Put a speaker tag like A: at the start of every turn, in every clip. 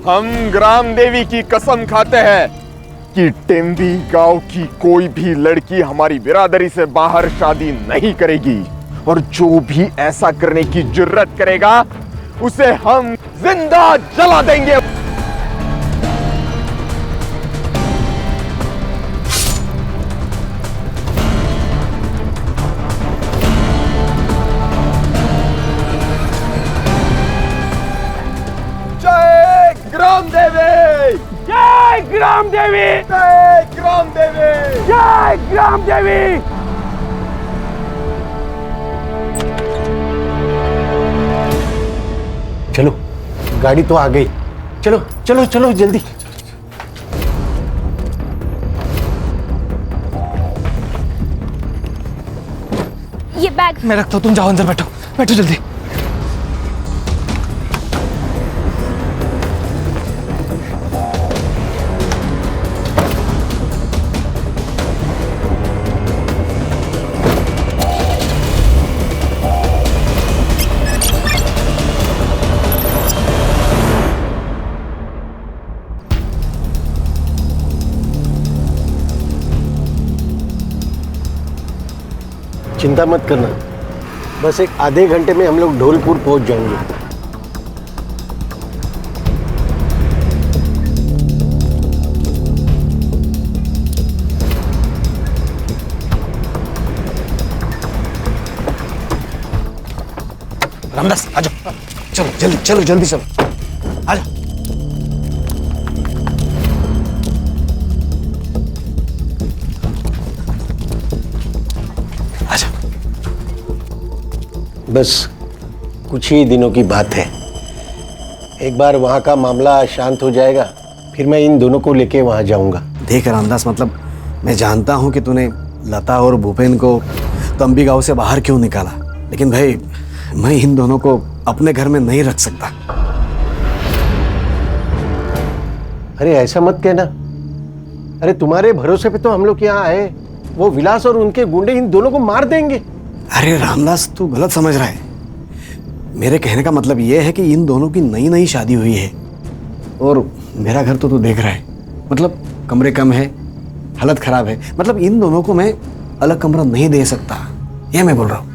A: हम ग्राम देवी की कसम खाते हैं कि टेम्बी गांव की कोई भी लड़की हमारी बिरादरी से बाहर शादी नहीं करेगी, और जो भी ऐसा करने की जुर्रत करेगा उसे हम जिंदा जला देंगे। जय ग्राम देवी,
B: जय ग्राम देवी,
A: जय ग्राम देवी,
B: जय ग्राम देवी।
C: चलो, गाड़ी तो आ गई। चलो चलो चलो जल्दी।
D: ये बैग
B: मैं रखता हूँ, तुम जाओ अंदर बैठो, बैठो जल्दी।
C: चिंता मत करना, बस एक आधे घंटे में हम लोग ढोलपुर पहुंच जाएंगे।
B: रामदास आ जाओ, चलो जल्दी, चलो जल्दी, चलो आ जाओ।
C: बस कुछ ही दिनों की बात है, एक बार वहाँ का मामला शांत हो जाएगा, फिर मैं इन दोनों को लेके वहाँ जाऊँगा।
E: देख रामदास, मतलब मैं जानता हूँ कि तूने लता और भूपेन को तंबी गांव से बाहर क्यों निकाला, लेकिन भाई मैं इन दोनों को अपने घर में नहीं रख सकता।
C: अरे ऐसा मत कहना, अरे तुम्हारे भरोसे पे तो हम लोग यहाँ आए, वो विलास और उनके गुंडे इन दोनों को मार देंगे।
E: अरे रामदास, तू गलत समझ रहा है। मेरे कहने का मतलब ये है कि इन दोनों की नई नई शादी हुई है, और मेरा घर तो तू देख रहा है, मतलब कमरे कम है, हालत खराब है, मतलब इन दोनों को मैं अलग कमरा नहीं दे सकता, ये मैं बोल रहा हूँ।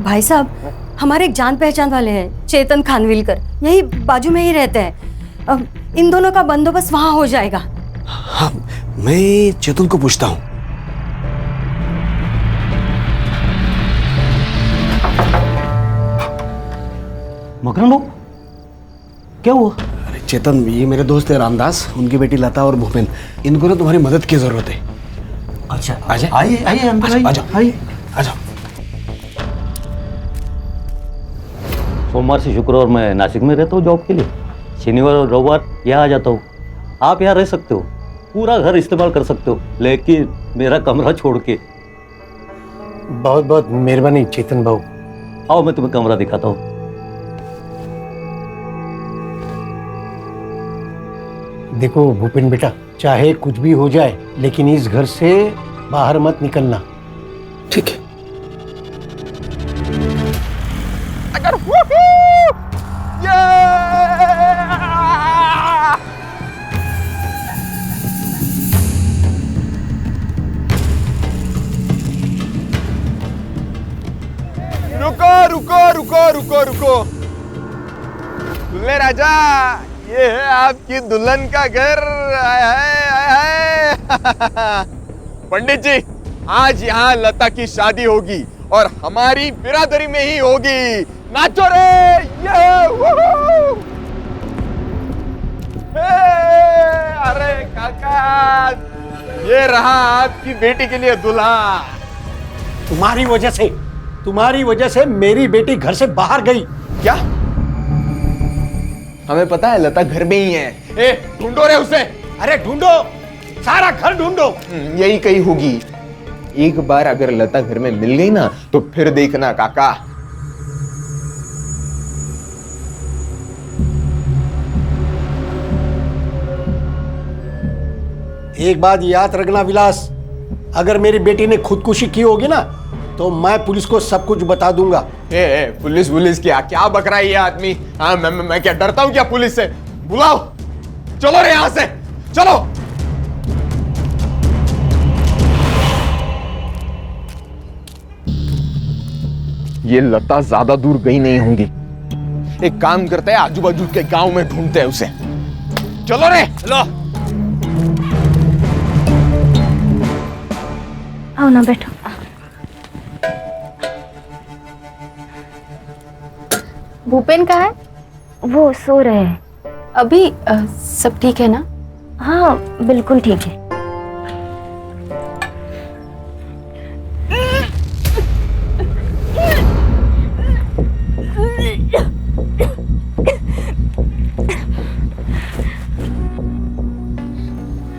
F: भाई साहब, हमारे एक जान पहचान वाले हैं, चेतन खानविलकर, यही बाजू में ही रहते हैं। अब इन दोनों का बंदोबस्त वहां हो जाएगा।
E: हाँ, मैं चेतन को पूछता हूँ।
G: मकरंद भाऊ, क्या हुआ?
E: अरे चेतन, ये मेरे दोस्त है रामदास, उनकी बेटी लता और भूपेन, इनको ना तुम्हारी मदद की जरूरत है।
G: अच्छा,
E: आइए
G: आइए आइए अंदर आइए,
E: आ जाओ,
G: आइए।
E: आ जाओ।
G: सोमवार से शुक्रवार मैं नासिक में रहता हूँ जॉब के लिए, शनिवार और रविवार यहाँ आ जाता हूँ। आप यहाँ रह सकते हो, पूरा घर इस्तेमाल कर सकते हो, लेकिन मेरा कमरा छोड़ के।
C: बहुत बहुत मेहरबानी चेतन भाऊ।
G: आओ मैं तुम्हें कमरा दिखाता हूँ।
C: देखो भूपेन बेटा, चाहे कुछ भी हो जाए, लेकिन इस घर से बाहर मत निकलना।
E: ठीक है।
A: अगर रुको रुको रुको रुको रुको, दुल्हे राजा, ये है आपकी दुल्हन का घर। आय हाय, आय हाय। पंडित जी, आज यहाँ लता की शादी होगी और हमारी बिरादरी में ही होगी। नाचो रे, ये अरे काका, ये रहा आपकी बेटी के लिए दूल्हा।
C: तुम्हारी वजह से मेरी बेटी घर से बाहर गई।
A: क्या? हमें पता है लता घर में ही है। ए, ढूंढो रे उसे।
C: अरे ढूंढो, सारा घर ढूंढो।
A: यही कहीं होगी। एक बार अगर लता घर में मिल गई ना, तो फिर देखना काका।
C: एक बात याद रखना विलास, अगर मेरी बेटी ने खुदकुशी की होगी ना, तो मैं पुलिस को सब कुछ बता दूंगा।
A: पुलिस पुलिस क्या बक रहा है ये आदमी? हाँ, मैं क्या डरता हूं क्या पुलिस से? बुलाओ, चलो रे यहां से, चलो। ये लता ज्यादा दूर गई नहीं होंगी। एक काम करते हैं, आजू बाजू के गांव में ढूंढते हैं उसे। चलो रे, चलो।
D: आओ ना, बैठो।
F: भूपेन कहाँ है?
D: वो सो रहे हैं।
F: अभी सब ठीक है ना?
D: हाँ, बिल्कुल ठीक है।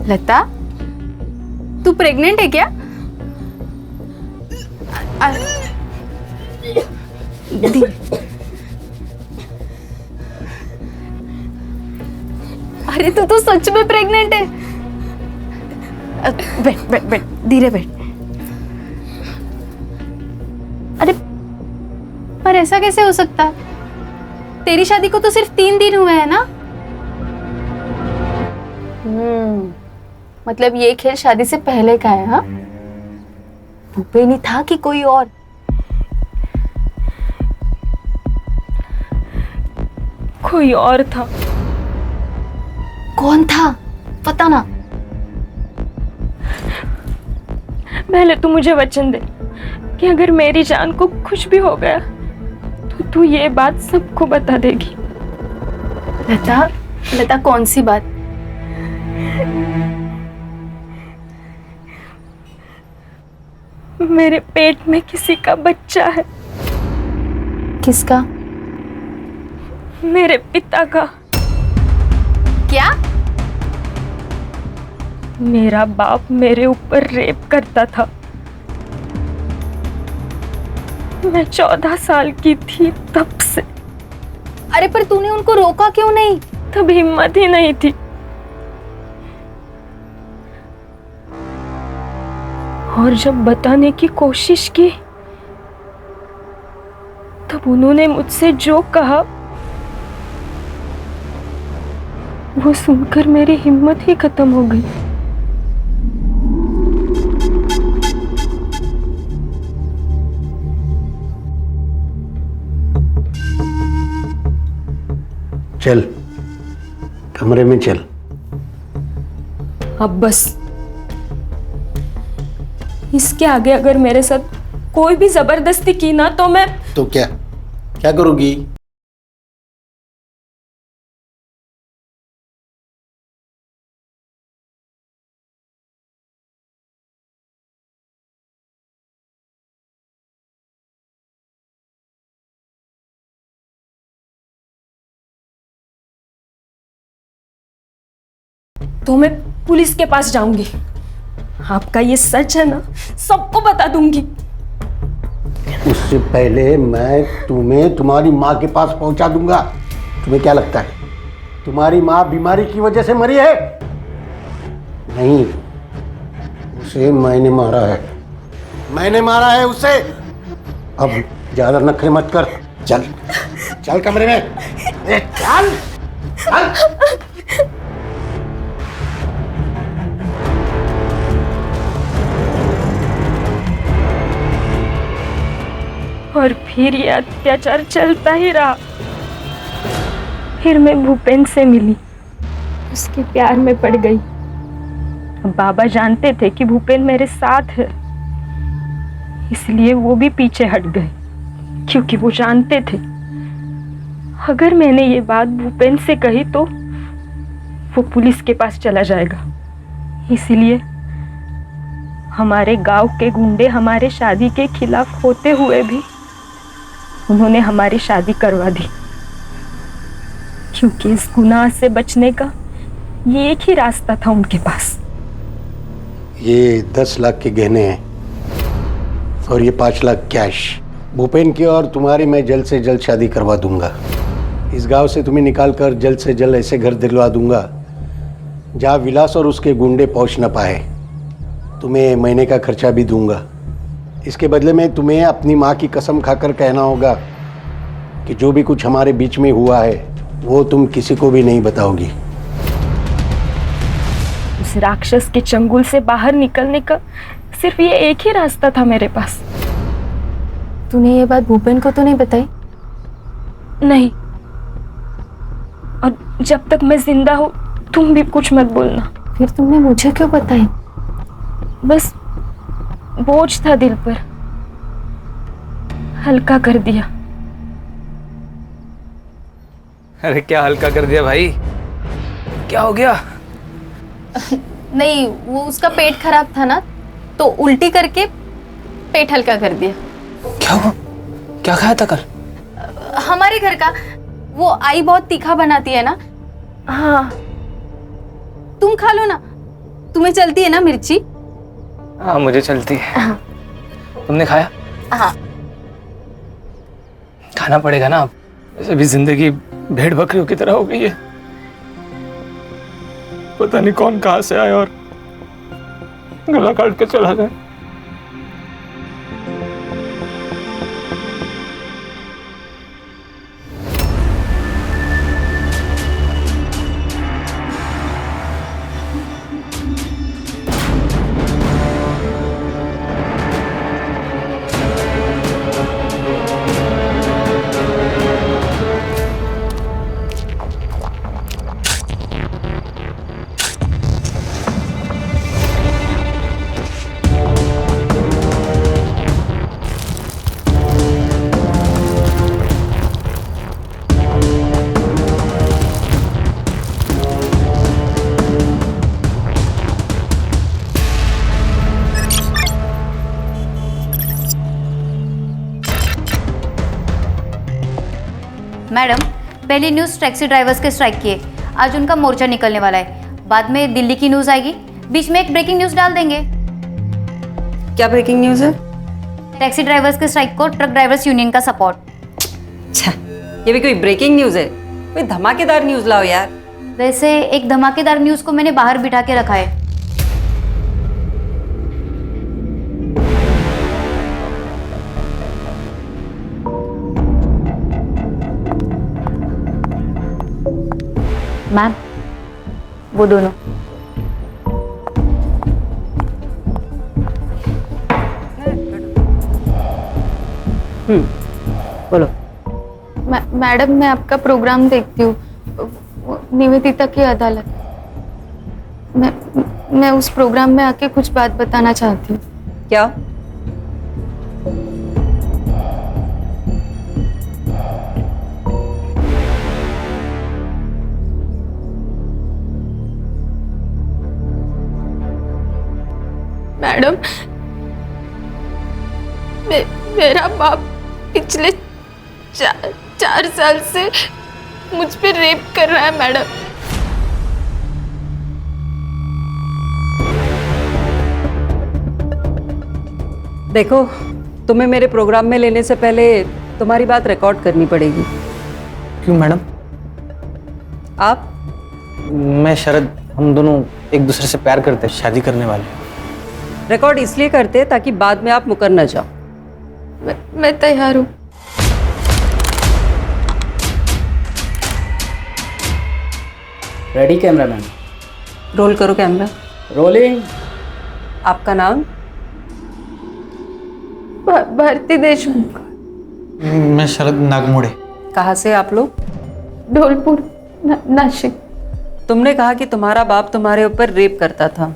F: लता, तू प्रेग्नेंट है क्या? अरे तू तो सच में प्रेग्नेंट है। बैठ बैठ बैठ, धीरे बैठ। अरे पर ऐसा कैसे हो सकता? तेरी शादी को तो सिर्फ 3 दिन हुए हैं ना? मतलब ये खेल शादी से पहले का है? हाँ, भूपेन ही था कि कोई और?
H: कोई और था।
F: कौन था पता ना?
H: पहले तू मुझे वचन दे कि अगर मेरी जान को कुछ भी हो गया तो तू ये बात सबको बता देगी।
F: लता, लता कौन सी बात?
H: मेरे पेट में किसी का बच्चा है।
F: किसका?
H: मेरे पिता का।
F: क्या?
H: मेरा बाप मेरे ऊपर रेप करता था। मैं 14 साल की थी तब से।
F: अरे पर तूने उनको रोका क्यों नहीं?
H: तब हिम्मत ही नहीं थी। और जब बताने की कोशिश की तब उन्होंने मुझसे जो कहा वो सुनकर मेरी हिम्मत ही खत्म हो गई।
C: चल, कमरे में चल।
H: अब बस, इसके आगे अगर मेरे साथ कोई भी जबरदस्ती की ना तो मैं।
C: तो क्या करोगी?
H: तो मैं पुलिस के पास जाऊंगी। आपका ये सच है ना, सबको बता दूंगी।
C: उससे पहले मैं तुम्हें तुम्हारी माँ के पास पहुंचा दूंगा। तुम्हें क्या लगता है तुम्हारी माँ बीमारी की वजह से मरी है? नहीं, उसे मैंने मारा है। मैंने मारा है उसे। अब ज्यादा नखरे मत कर। चल चल कमरे में। चल चल।
H: और फिर ये अत्याचार चलता ही रहा। फिर मैं भूपेन से मिली, उसके प्यार में पड़ गई। बाबा जानते थे कि भूपेन मेरे साथ है, इसलिए वो भी पीछे हट गए, क्योंकि वो जानते थे अगर मैंने ये बात भूपेन से कही तो वो पुलिस के पास चला जाएगा। इसलिए हमारे गांव के गुंडे हमारे शादी के खिलाफ होते हुए भी उन्होंने हमारी शादी करवा दी, क्योंकि इस गुनाह से बचने का ये एक ही रास्ता था उनके पास।
C: ये 10 लाख के गहने हैं और ये 5 लाख कैश। भूपेन की और तुम्हारी मैं जल्द से जल्द शादी करवा दूंगा। इस गांव से तुम्हें निकाल कर जल्द से जल्द ऐसे घर दिलवा दूंगा जहाँ विलास और उसके गुंडे पहुंच न पाए। तुम्हें महीने का खर्चा भी दूंगा। इसके बदले में तुम्हें अपनी माँ की कसम खाकर कहना होगा कि जो भी कुछ हमारे बीच में हुआ है वो तुम किसी को भी नहीं बताओगी।
H: उस राक्षस के चंगुल से बाहर निकलने का सिर्फ ये एक ही रास्ता था मेरे पास।
F: तूने ये बात भूपेन को तो नहीं बताई?
H: नहीं, और जब तक मैं जिंदा हूँ तुम भी कुछ मत बोलना।
F: फिर तुमने मुझे क्यों बताई?
H: बस बोझ था दिल पर, हल्का कर दिया।
B: अरे क्या हल्का कर दिया भाई, क्या हो गया?
I: नहीं, वो उसका पेट खराब था ना, तो उल्टी करके पेट हल्का कर दिया।
B: क्या हुआ? क्या खाया था कल?
I: हमारे घर का वो आई बहुत तीखा बनाती है ना।
H: हाँ,
I: तुम खा लो ना, तुम्हें चलती है ना मिर्ची?
B: हाँ मुझे चलती है।
I: हाँ।
B: तुमने खाया?
I: हाँ।
B: खाना पड़ेगा ना, अब वैसे भी जिंदगी भेड़ बकरियों की तरह हो गई है। पता नहीं कौन कहां से आया और गला काट के चला गया।
I: मैडम, पहली न्यूज़ टैक्सी ड्राइवर्स के स्ट्राइक की है। आज उनका मोर्चा निकलने वाला है। बाद में दिल्ली की न्यूज़ आएगी, बीच में एक ब्रेकिंग न्यूज़ डाल देंगे।
F: क्या ब्रेकिंग न्यूज़ है?
I: टैक्सी ड्राइवर्स के स्ट्राइक को ट्रक ड्राइवर्स यूनियन का सपोर्ट।
F: अच्छा, ये भी कोई ब्रेकिंग न्यूज़ है? कोई धमाकेदार न्यूज़ लाओ यार।
I: वैसे एक धमाकेदार न्यूज़ को मैंने बाहर बिठा के रखा है। मैम, वो दोनों।
F: बोलो।
I: मैडम, मैं आपका प्रोग्राम देखती हूँ, निवेदिता की अदालत। मैं उस प्रोग्राम में आके कुछ बात बताना चाहती हूँ।
F: क्या?
H: मैडम, मेरा बाप पिछले 4 साल से मुझ पे रेप कर रहा है मैडम।
F: देखो, तुम्हें मेरे प्रोग्राम में लेने से पहले तुम्हारी बात रिकॉर्ड करनी पड़ेगी।
B: क्यों मैडम?
F: आप?
B: मैं शरद, हम दोनों एक दूसरे से प्यार करते हैं, शादी करने वाले।
F: रिकॉर्ड इसलिए करते ताकि बाद में आप मुकर न जाओ।
H: मैं तैयार हूँ।
J: Ready cameraman?
F: रोल करो कैमरा।
J: रोलिंग।
F: आपका नाम?
H: भारती देशमुख।
B: मैं शरद नागमोड़े।
F: कहाँ से आप लोग?
H: ढोलपुर, नासिक।
F: तुमने कहा कि तुम्हारा बाप तुम्हारे ऊपर रेप करता था।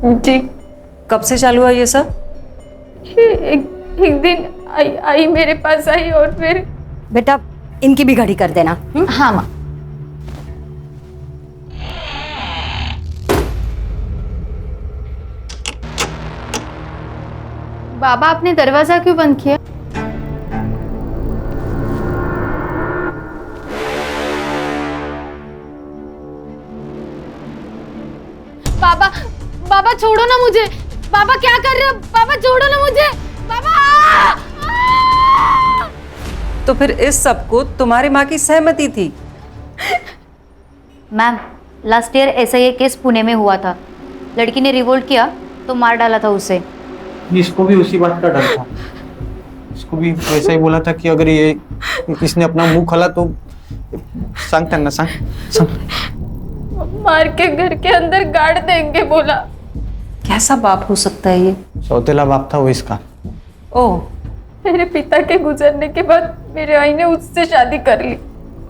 H: जी।
F: कब से चालू हुआ ये सब?
H: एक दिन आई मेरे पास आई और फिर।
F: बेटा, इनकी भी घड़ी कर देना।
I: हाँ माँ। बाबा, आपने दरवाजा क्यों बंद किया? बाबा, बाबा छोड़ो ना मुझे। बाबा क्या कर रहे हो? बाबा छोड़ो ना मुझे। बाबा!
F: तो फिर इस सब को तुम्हारी माँ की सहमति थी?
I: मैम, लास्ट ईयर ऐसा ही केस पुणे में हुआ था। लड़की ने रिवोल्ट किया तो मार डाला था उसे।
B: इसको भी उसी बात का डर था। इसको भी वैसा ही बोला था कि अगर ये इसने अपना मुंह खोला तो सांग त्यांना सांग
H: मार के घर के अंदर गाड़ देंगे बोला।
F: कैसा बाप हो सकता है ये?
B: सौतेला बाप था वो इसका।
F: ओह,
H: मेरे पिता के गुजरने के बाद मेरे आई ने उससे शादी कर ली।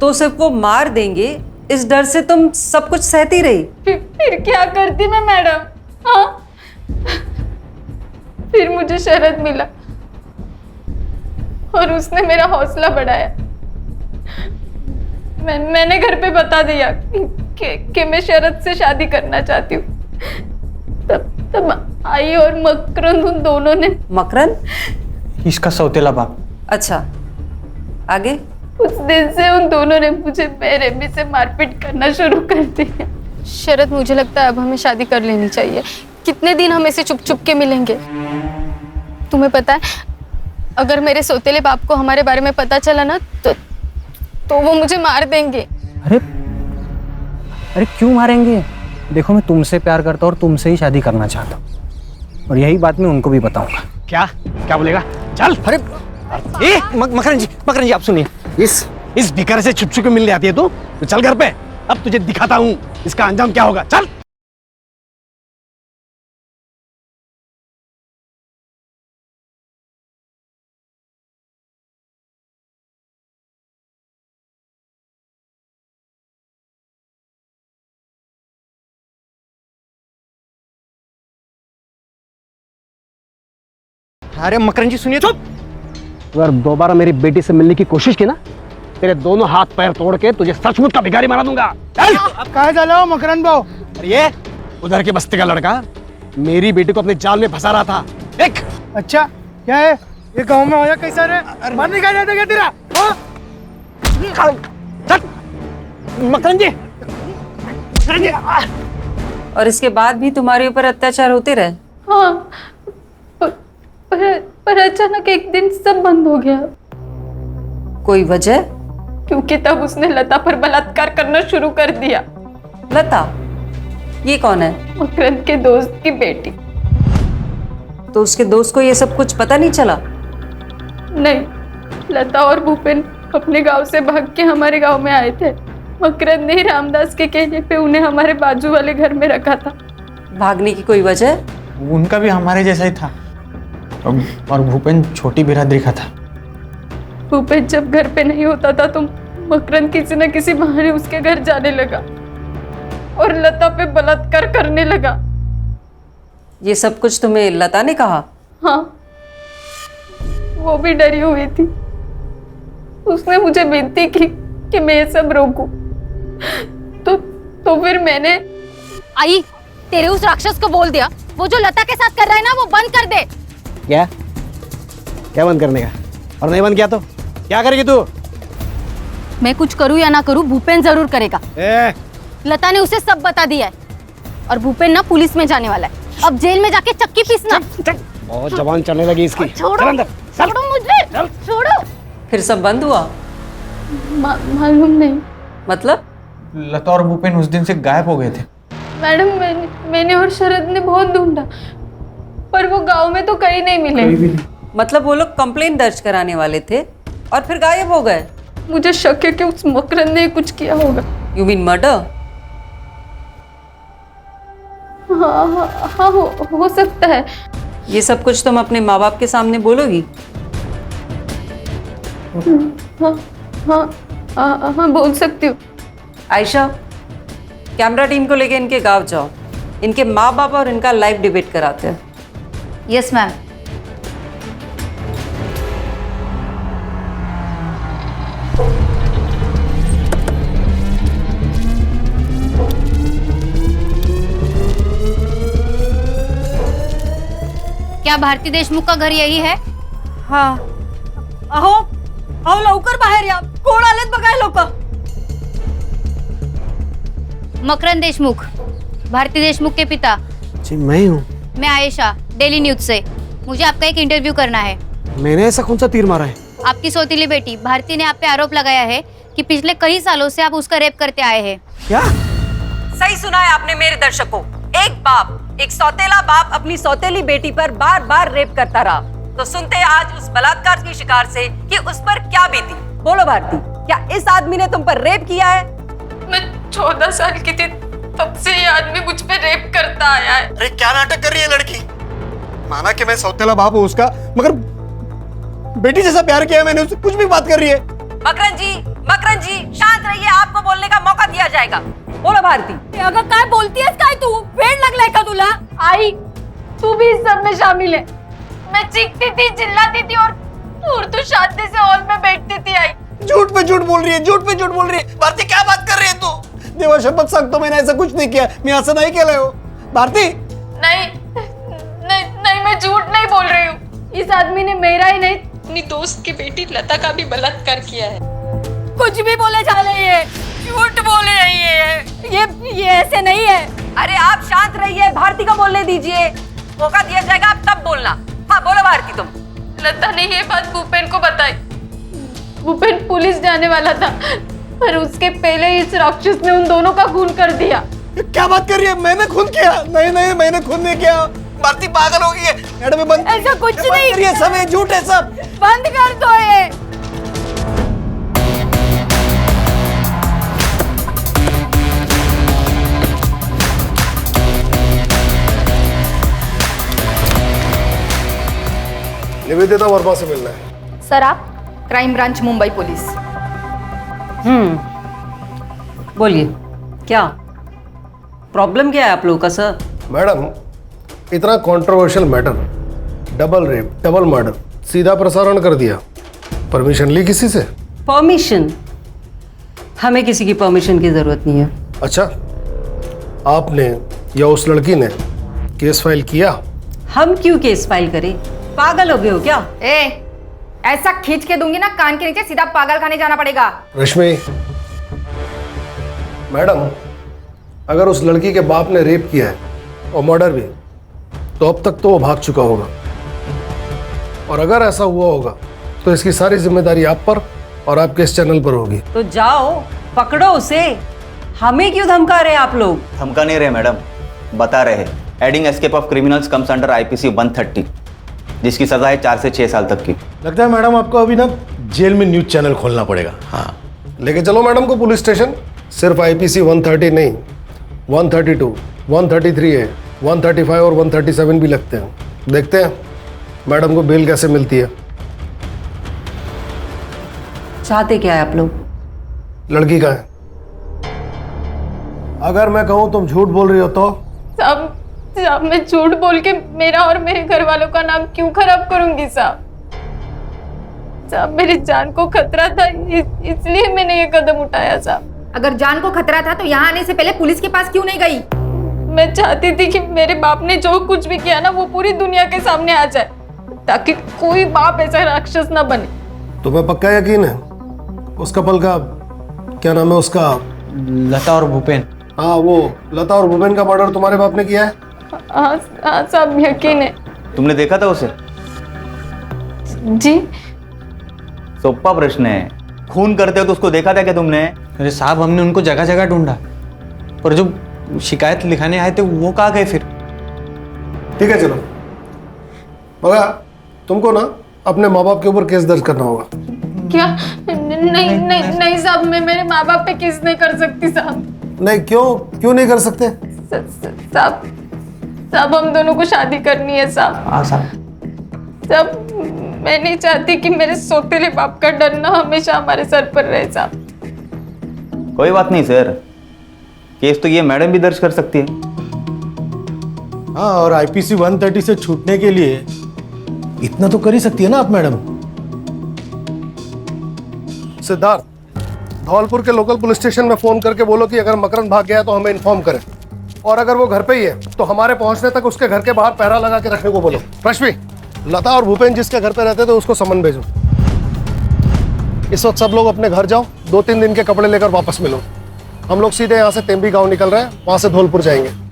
F: तो सिर्फ वो मार देंगे इस डर से तुम सब कुछ सहती रही?
H: फिर क्या करती मैं मैडम? हाँ, फिर मुझे शरद मिला और उसने मेरा हौसला बढ़ाया। मैंने घर पे बता दिया कि मैं शरद से शादी करना चाहती हूँ। तब आई और मकरंद उन दोनों ने।
F: मकरंद?
B: इसका सौतेला बाप।
F: अच्छा, आगे?
H: उस दिन से उन दोनों ने मुझे बेरहमी से मारपीट करना शुरू कर दिया। शरद, मुझे लगता है अब हमें शादी कर लेनी चाहिए। कितने दिन हम ऐसे चुप चुप के मिलेंगे? तुम्हें पता है, अगर मेरे सौतेले बाप को हमारे बारे में पता चला ना तो वो मुझे मार देंगे।
B: अरे अरे क्यों मारेंगे? देखो, मैं तुमसे प्यार करता हूँ और तुमसे ही शादी करना चाहता हूँ, और यही बात मैं उनको भी बताऊंगा।
E: क्या क्या बोलेगा? चल। अरे मकरन जी आप सुनिए। इस भिखारी से छुप छुप के मिलने आती है तू? तो चल घर पे, अब तुझे दिखाता हूँ इसका अंजाम क्या होगा। चल। अरे मकरन जी सुनिए। चुप। अगर दोबारा मेरी बेटी से मिलने की कोशिश की ना, तेरे दोनों हाथ पैर तोड़ के तुझे सचमुच का भिखारी बना दूंगा। चल।
C: अब कहाँ जा रहे हो मकरन भाऊ?
E: अरे ये उधर के बस्ती का लड़का मेरी बेटी को अपने जाल में फंसा रहा था। देख।
C: अच्छा, क्या है ये? गांव में होया कैसा रे? मर नहीं गया क्या तेरा?
E: चल मकरन जी।
F: और इसके बाद भी तुम्हारे ऊपर अत्याचार होते रहे?
H: हाँ, पर अचानक एक दिन सब बंद हो गया।
F: कोई वजह?
H: क्योंकि तब उसने लता पर बलात्कार करना शुरू कर दिया।
F: लता? ये कौन है?
H: मकरंद के दोस्त की बेटी।
F: तो उसके दोस्त को ये सब कुछ पता नहीं चला?
H: नहीं, लता और भूपेन अपने गांव से भाग के हमारे गांव में आए थे। मकरंद ने रामदास के कहने पे उन्हें हमारे बाजू वाले घर में रखा था।
F: भागने की कोई वजह?
B: उनका भी हमारे जैसा ही था, और भूपेन छोटी बिरादरी का था।
H: भूपेन जब घर पे नहीं होता था तो मकरंद किसी न किसी बहाने उसके घर जाने लगा और लता पे बलात्कार करने लगा।
F: ये सब कुछ तुम्हें लता ने कहा?
H: हाँ, वो भी डरी हुई थी। उसने मुझे विनती की कि मैं ये सब रोकूं। तो फिर मैंने
I: आई तेरे उस राक्षस को बोल दिया वो जो लता के साथ कर रहा है ना वो बंद कर दे।
E: क्या क्या बंद करने का? और नहीं बंद किया तो क्या करेगी तू?
I: मैं कुछ करूं या ना करूं भूपेन जरूर करेगा। लता ने उसे सब बता दिया है और भूपेन ना पुलिस में जाने वाला है। अब जेल में जाके चक्की पीसना।
E: बहुत जबान चलने लगी इसकी।
I: छोड़ो मुझे, छोड़ो।
F: फिर सब बंद हुआ?
H: मालूम नहीं।
F: मतलब?
B: लता और भूपेन उस दिन से गायब हो गए थे।
H: मैडम, मैंने और शरद ने बहुत ढूंढा पर वो गांव में तो कहीं नहीं मिले।
F: मतलब वो लोग कंप्लेंट दर्ज कराने वाले थे और फिर गायब हो गए?
H: मुझे शक है कि उस मकरंद ने कुछ किया होगा।
F: You mean murder?
H: हाँ, हो सकता है।
F: ये सब कुछ तुम अपने माँ बाप के सामने बोलोगी?
H: हाँ, बोल सकती हूँ।
F: आयशा, कैमरा टीम को लेके इनके गांव जाओ। इनके माँ बाप और इनका लाइव डिबेट कराते हैं।
I: Yes ma'am. क्या भारती देशमुख का घर यही है?
F: हाँ। अहो लवकर बाहेर या, कोण आलेत बघाय लोक।
I: मकरंद देशमुख, भारती देशमुख के पिता।
E: जी मैं ही हूँ।
I: मैं आयशा, डेली न्यूज से। मुझे आपका एक इंटरव्यू करना है।
E: मैंने ऐसा कौन सा तीर मारा है?
I: आपकी सौतीली बेटी भारती ने आप पे आरोप लगाया है कि पिछले कई सालों से आप उसका रेप करते आए हैं।
E: क्या?
F: सही सुना है आपने मेरे दर्शकों। एक बाप
K: एक सौतेला बाप अपनी सौतेली बेटी पर बार बार रेप करता रहा, तो सुनते आज उस बलात्कार की शिकार से कि उस पर क्या बीती। बोलो भारती, क्या इस आदमी ने तुम पर रेप किया है?
H: मैं 14 साल की थी, तब से ये आदमी मुझ पे रेप करता आया है।
E: अरे क्या नाटक कर रही है लड़की? माना कि मैं सौतेला बाप हूँ उसका, मगर बेटी जैसा प्यार किया है मैंने उससे, कुछ भी बात कर रही है।
K: मकरन जी शांत रहिए, आपको बोलने का मौका दिया जाएगा। बोलो भारती।
F: अगर काय बोलती है काय तू? वेड लगलाय का तुला?
H: आई, तू भी इस सब में शामिल है। मैं चीखती थी, चिल्लाती थी और तू शांति से हॉल में बैठती थी। आई,
E: झूठ पे झूठ बोल रही है, झूठ पे झूठ बोल रही है। भारती क्या बात कर रही है तू? देवा शपथ सांगतो मैंने ऐसा कुछ नहीं किया, मी असं नाही केलंय हो। भारती
H: नहीं नहीं नहीं, मैं झूठ नहीं बोल रही हूँ। इस आदमी ने मेरा ही नहीं, अपनी दोस्त की बेटी लता का भी बलात्कार किया है।
F: कुछ भी बोले जा रही है, झूठ बोल रही है। ये ऐसे नहीं है।
K: अरे आप शांत रहिए, भारती को बोलने दीजिए, मौका दिया जाएगा, आप तब बोलना। हाँ बोलो भारती तुम।
H: लता ने ये बात भूपेन को बताई। भूपेन पुलिस जाने वाला था, पर उसके पहले इस राक्षस ने उन दोनों का खून कर दिया।
E: क्या बात कर रही है? मैंने खून किया? नहीं नहीं, मैंने खून नहीं किया। भारती पागल हो गई है। मैडम बंद,
F: ऐसा कुछ नहीं,
E: सब ये झूठ है, सब
F: बंद कर दो ये।
C: निवेदिता वर्मा से मिलना है।
I: सर आप क्राइम ब्रांच मुंबई पुलिस।
K: बोलिए, क्या प्रॉब्लम क्या है आप लोगों का सर?
C: मैडम, इतना controversial matter, double rape, double murder, सीधा प्रसारण कर दिया। परमिशन ली किसी से?
K: परमिशन? हमें किसी की परमिशन की जरूरत नहीं है।
C: अच्छा, आपने या उस लड़की ने केस फाइल किया?
K: हम क्यों केस फाइल करें? पागल हो गए हो क्या?
I: ऐसा खींच के दूंगी ना कान के नीचे, सीधा पागल खाने जाना पड़ेगा।
C: रश्मि मैडम, अगर उस लड़की के बाप ने रेप किया है और मर्डर भी, तो अब तक तो वो भाग चुका होगा। और अगर ऐसा हुआ होगा तो इसकी सारी जिम्मेदारी आप पर और आपके इस चैनल पर होगी।
K: तो जाओ पकड़ो उसे। हमें क्यों धमका रहे हैं आप लोग?
L: धमका नहीं रहे मैडम, बता रहे हैं। Adding escape of criminals comes under IPC 130, जिसकी सजा है 4 से 6 साल तक की।
C: लगता है मैडम आपको अभी ना जेल में न्यूज चैनल खोलना पड़ेगा। हाँ, लेके चलो मैडम को पुलिस स्टेशन। सिर्फ आईपीसी 130 नहीं, 132, 133 है, 135 और 137 भी लगते हैं। देखते हैं मैडम को बेल कैसे मिलती है।
K: चाहते क्या है आप लोग?
C: लड़की का है। अगर मैं कहूं तुम झूठ बोल रही हो तो?
H: साहब मैं झूठ बोल के मेरा और मेरे घर वालों का नाम क्यों खराब करूंगी साहब? मेरी जान को खतरा था, इसलिए मैंने ये कदम उठाया साहब।
I: अगर जान को खतरा था तो यहाँ आने से पहले पुलिस के पास क्यों नहीं गई?
H: मैं चाहती थी कि मेरे बाप ने जो कुछ भी किया ना, वो पूरी दुनिया के सामने आ जाए, ताकि कोई बाप ऐसा राक्षस ना बने।
C: तुम्हें पक्का यकीन है उस कपल का? क्या नाम है उसका?
B: लता और भूपेन।
C: हाँ, वो लता और भूपेन का मर्डर तुम्हारे बाप ने किया है?
H: हाँ साहब, यकीन है।
L: तुमने देखा था उसे?
H: जी।
L: सोप्पा प्रश्न है। खून करते हो तो उसको देखा था क्या तुमने?
B: अरे साहब, हमने उनको जगह जगह ढूंढा, पर जो शिकायत लिखाने आए थे वो कहाँ गए फिर?
C: ठीक है चलो, मगर तुमको ना अपने माँ बाप के ऊपर केस दर्ज करना होगा।
H: क्या? नहीं साहब, मैं मेरे माँ बाप पे केस नहीं कर सकती साहब।
C: नहीं, क्यों नहीं कर सकते?
H: साहब हम दोनों को शादी करनी है साहब।
B: हाँ साहब।
H: साहब मैं नहीं चाहती कि मेरे सौतेले बाप का डर ना हमेशा हमारे सर पर रहे साहब।
L: कोई बात नहीं सर, केस तो ये मैडम भी दर्ज कर सकती है।
C: हाँ, और आईपीसी 130 से छूटने के लिए इतना तो कर ही सकती है ना आप मैडम। सिद्धार्थ, धौलपुर के लोकल पुलिस स्टेशन में फोन करके बोलो कि अगर मकरंद भाग गया तो हमें इन्फॉर्म करें, और अगर वो घर पे ही है तो हमारे पहुंचने तक उसके घर के बाहर पहरा लगा के रखने को बोलो। रश्मि, लता और भूपेन जिसके घर पे रहते थे उसको समन भेजो। इस वक्त सब लोग अपने घर जाओ, 2-3 दिन के कपड़े लेकर वापस मिलो। हम लोग सीधे यहाँ से तेम्बी गांव निकल रहे हैं, वहां से धौलपुर जाएंगे।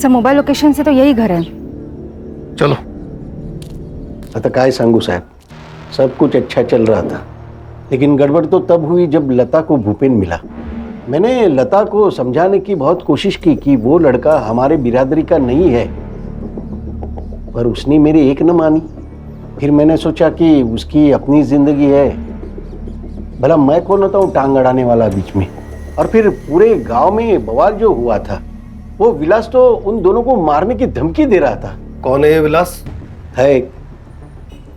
F: सर मोबाइल लोकेशन से तो यही घर है।
C: चलो। आता काय सांगू साहब, सब कुछ अच्छा चल रहा था, लेकिन गड़बड़ तो तब हुई जब लता को भूपेन मिला। मैंने लता को समझाने की बहुत कोशिश की कि वो लड़का हमारे बिरादरी का नहीं है, पर उसने मेरी एक न मानी। फिर मैंने सोचा कि उसकी अपनी जिंदगी है, भला मैं कौन होता हूँ टांग अड़ाने वाला बीच में। और फिर पूरे गांव में बवाल जो हुआ था, वो विलास तो उन दोनों को मारने की धमकी दे रहा था।
M: कौन है ये विलास?
C: है एक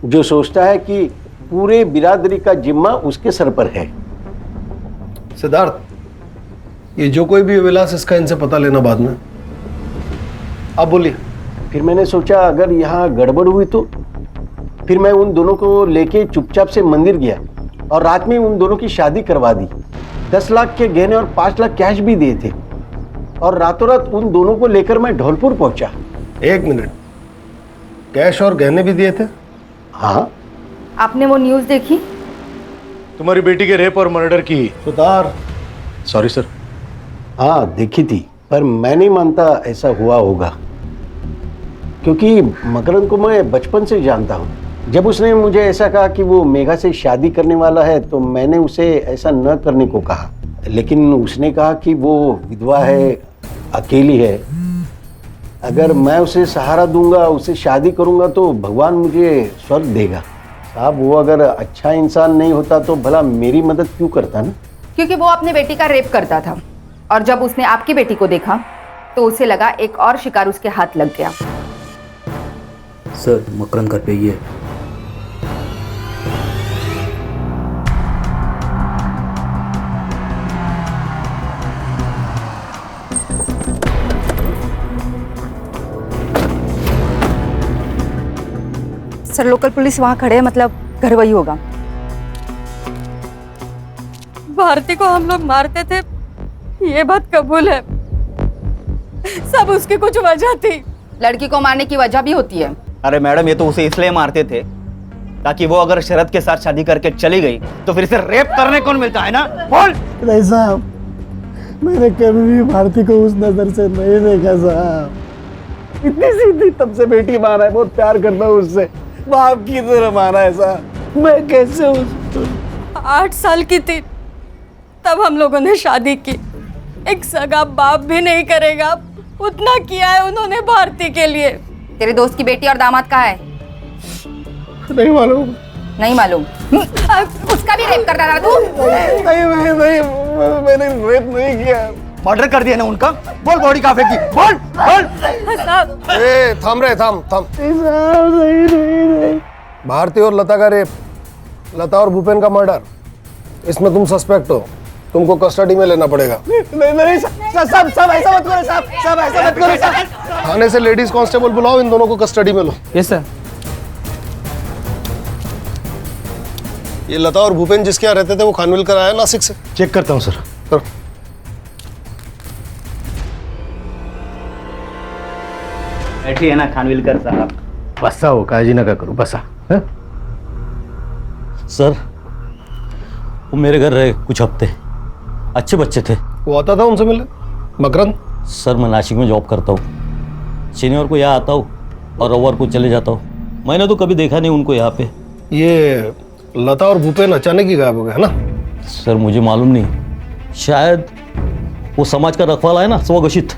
C: जो सोचता है कि पूरे बिरादरी का जिम्मा उसके सर पर है।
M: सिद्धार्थ, ये जो कोई भी विलास, इसका इनसे पता लेना बाद में। आप बोलिए।
C: फिर मैंने सोचा अगर यहाँ गड़बड़ हुई तो फिर मैं उन दोनों को लेके चुपचाप से मंदिर गया और रात में उन दोनों की शादी करवा दी। 10 लाख के गहने और 5 लाख कैश भी दिए थे, और रातों रात उन दोनों को लेकर मैं धौलपुर पहुंचा।
M: 1 मिनट, कैश और गहने भी दिए थे?
C: हाँ।
F: आपने वो न्यूज़ देखी?
M: तुम्हारी बेटी के रेप और मर्डर की। Sutar, sorry sir.
C: हाँ देखी थी, पर मैं नहीं मानता ऐसा हुआ होगा, क्योंकि मकरंद को मैं बचपन से जानता हूँ। जब उसने मुझे ऐसा कहा कि वो मेघा से शादी करने वाला है, तो मैंने उसे ऐसा न करने को कहा, लेकिन उसने कहा कि वो विधवा है, अकेली है, अगर मैं उसे सहारा दूंगा, उसे शादी करूंगा तो भगवान मुझे स्वर्ग देगा। साहब, वो अगर अच्छा इंसान नहीं होता तो भला मेरी मदद क्यों करता ना?
N: क्योंकि वो अपने बेटी का रेप करता था, और जब उसने आपकी बेटी को देखा तो उसे लगा एक और शिकार उसके हाथ लग गया।
J: सर, मकरंद घर पे ही है।
F: सर लोकल पुलिस वहाँ खड़े हैं, मतलब घर वही होगा। भारती को हम लोग मारते थे, ये बात कबूल है। सब उसकी कुछ वजह थी।
N: लड़की को मारने की वजह भी होती है।
L: अरे मैडम, ये तो उसे इसलिए मारते थे ताकि वो अगर शरद के साथ शादी करके चली गई तो फिर इसे रेप करने कौन मिलता है ना? बोल।
C: नहीं साहब, मैंने कभी भी भारती को उस नजर से नहीं देखा साहब। इतनी सीधी तब से बेटी माना है, बहुत प्यार करता हूँ उससे, बाप की तरह माना है साहब। मैं कैसे उसको
F: 8 साल की थी तब हम लोगों ने शादी की। एक सगा बाप भी नहीं करेगा उतना किया है उन्होंने भारती के लिए।
N: तेरे दोस्त की बेटी और दामाद कहाँ है?
C: नहीं मालूम।
N: नहीं मालूम? उसका भी रेप करता था तू?
C: नहीं, मैंने रेप नहीं किया।
L: मर्डर कर दिया ना उनका? बोल, बॉडी कहाँ फेंकी? बोल बोल।
M: ए, थाम रहे, थाम।
C: नहीं।
M: भारती और लता का रेप, लता और भूपेन का मर्डर, इसमें तुम सस्पेक्ट हो, तुमको कस्टडी में लेना पड़ेगा।
C: नहीं सब ऐसा मत करो साहब, सब ऐसा मत करो साहब।
M: थाने से लेडीज कांस्टेबल बुलाओ, इन दोनों को कस्टडी में लो।
B: Yes sir.
M: ये लता और भूपेन जिसके यहाँ रहते थे वो खानविलकर आया नासिक से।
C: चेक करता हूँ सर।
M: करो।
L: बैठिए ना खानविलकर साहब।
C: बसा हो, काजी ना करो, बसा।
G: सर, वो मेरे घर रहे कुछ हफ्ते, अच्छे बच्चे थे।
M: वो आता था उनसे मिलने? मकरंद?
G: सर, मैं नासिक में जॉब करता हूँ, शनिवार को यहाँ आता हूँ और रविवार को चले जाता हूँ। मैंने तो कभी देखा नहीं उनको यहाँ पे।
M: ये लता और भूपेन अचानक ही गायब हो गए है ना?
G: सर, मुझे मालूम नहीं, शायद वो समाज का रखवाला है ना, स्वघोषित,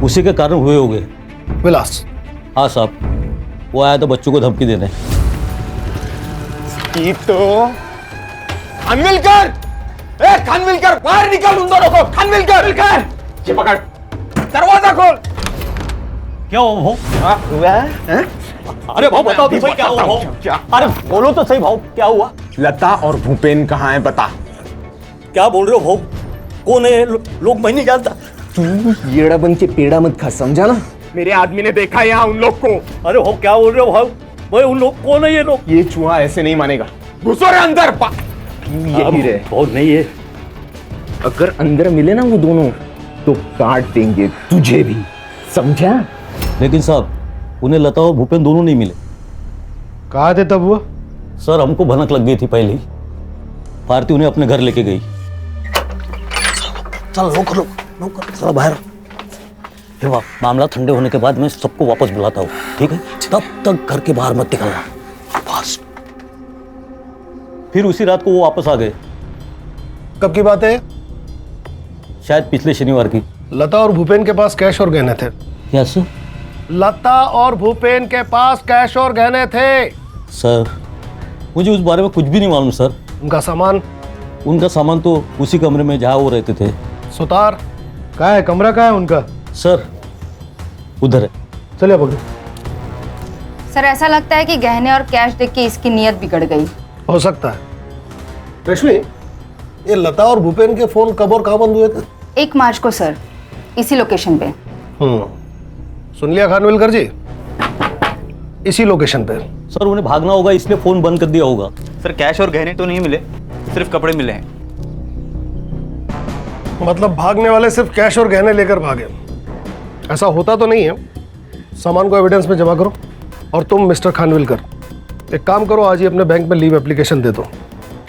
G: उसी के कारण हुए होंगे।
M: विलास?
G: हाँ साहब, वो आया था बच्चों को धमकी देने।
A: तो खानविलकर, खानविलकर, बाहर निकाल उन दोनों को। खानविलकर, ये पकड़, दरवाजा खोल।
G: क्या हुआ भाव?
A: हुआ है?
G: अरे भाव बताओ तो सही, क्या हुआ भाव?
A: क्या?
G: अरे बोलो तो सही भाव, क्या हुआ?
A: लता और भूपेन कहाँ हैं, बता।
G: क्या बोल रहे हो भाव? कौन है लोग? मैं नहीं जानता।
A: तू येड़ा बन के पेड़ा मत खा, समझा ना? मेरे आदमी ने देखा यहाँ उन लोग को।
G: अरे भाव, क्या बोल रहे हो भाव? भाई उन लोग कौन है? ये लोग?
A: ये चूहा ऐसे नहीं मानेगा, घुसो रे अंदर। यही रहे।
G: बहुत नहीं है,
A: अगर अंदर मिले ना वो दोनों तो काट देंगे तुझे भी, समझा?
G: लेकिन साहब, उन्हें लता और भूपेन दोनों नहीं मिले।
M: कहाँ थे तब वो?
G: सर, हमको भनक लग गई थी पहले ही। भारती उन्हें अपने घर लेके गई।
C: चल नौकर, चलो बाहर।
G: फिर मामला ठंडे होने के बाद मैं सबको वापस बुलाता हूँ, ठीक है? तब तक घर के बाहर मत निकलना, बस। फिर उसी रात को वो वापस आ गए।
M: कब की बात है?
G: शायद पिछले शनिवार की।
M: लता और भूपेन के पास कैश और गहने थे।
G: यस
M: लता और भूपेन के पास कैश और गहने थे।
G: सर, मुझे उस बारे में कुछ भी नहीं मालूम सर।
M: उनका सामान?
G: उनका सामान तो उसी कमरे में जहाँ वो रहते थे।
M: सुतार कहाँ है? कमरा कहाँ है उनका?
G: सर उधर है।
M: चलिए पकड़ो।
N: सर ऐसा लगता है कि गहने और कैश देख के इसकी नीयत बिगड़ गई।
M: हो सकता है। रश्मि, ये लता और भूपेन के फोन कब और कहाँ बंद हुए थे?
N: 1 मार्च को सर, इसी लोकेशन पे।
M: सुन लिया खानविलकर जी? इसी लोकेशन पे।
G: सर उन्हें भागना होगा इसलिए फोन बंद कर दिया होगा।
L: सर कैश और गहने तो नहीं मिले, सिर्फ कपड़े मिले हैं।
M: मतलब भागने वाले सिर्फ कैश और गहने लेकर भागे? ऐसा होता तो नहीं है। सामान को एविडेंस में जमा करो। और तुम मिस्टर खानविलकर एक काम करो, आज ही अपने बैंक में लीव एप्लीकेशन दे दो,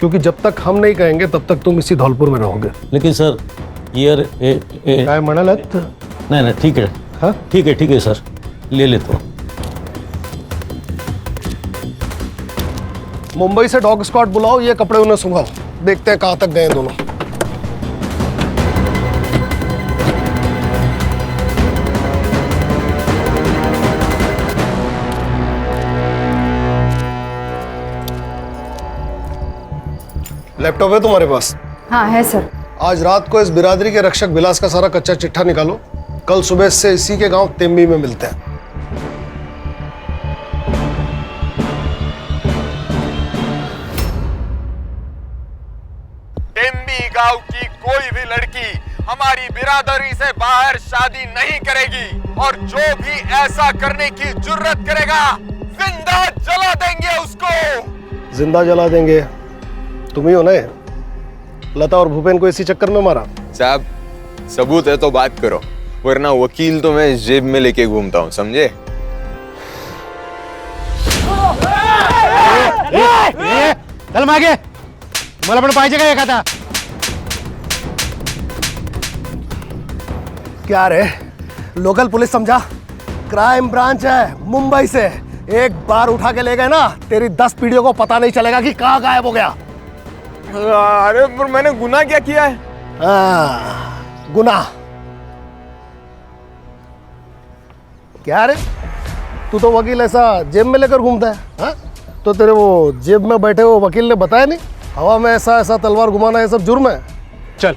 M: क्योंकि जब तक हम नहीं कहेंगे तब तक तुम इसी धौलपुर में रहोगे।
G: लेकिन सर ये
M: काय म्हणालात?
G: नहीं ठीक है।
M: हाँ
G: ठीक है सर, ले लेता हूँ।
M: मुंबई से डॉग स्क्वाड बुलाओ, ये कपड़े उन्हें सुंघाओ, देखते हैं कहाँ तक गए दोनों। लैपटॉप है तुम्हारे पास?
N: हाँ है सर।
M: आज रात को इस बिरादरी के रक्षक विलास का सारा कच्चा चिट्ठा निकालो। कल सुबह से इसी के गांव तेम्बी में मिलते हैं।
A: तेम्बी गांव की कोई भी लड़की हमारी बिरादरी से बाहर शादी नहीं करेगी, और जो भी ऐसा करने की जुर्रत करेगा जिंदा जला देंगे उसको।
M: जिंदा जला देंगे? तुम ही हो ना? लता और भूपेन को इसी चक्कर में मारा?
A: साहब सबूत है तो बात करो, वरना वकील तो मैं जेब में लेके घूमता हूँ, समझे?
C: चल मागे, मला पण पाहिजे का एखादा?
M: क्या रे, लोकल पुलिस समझा? क्राइम ब्रांच है मुंबई से। एक बार उठा के ले गए ना, तेरी 10 पीढ़ियों को पता नहीं चलेगा कि कहाँ गायब हो गया।
A: अरे पर मैंने गुनाह क्या किया है?
M: गुनाह? क्या रे, तू तो वकील ऐसा जेब में लेकर घूमता है? हाँ? तो तेरे वो जेब में बैठे वो वकील ने बताया नहीं हवा में ऐसा ऐसा तलवार घुमाना ये सब जुर्म है?
C: चल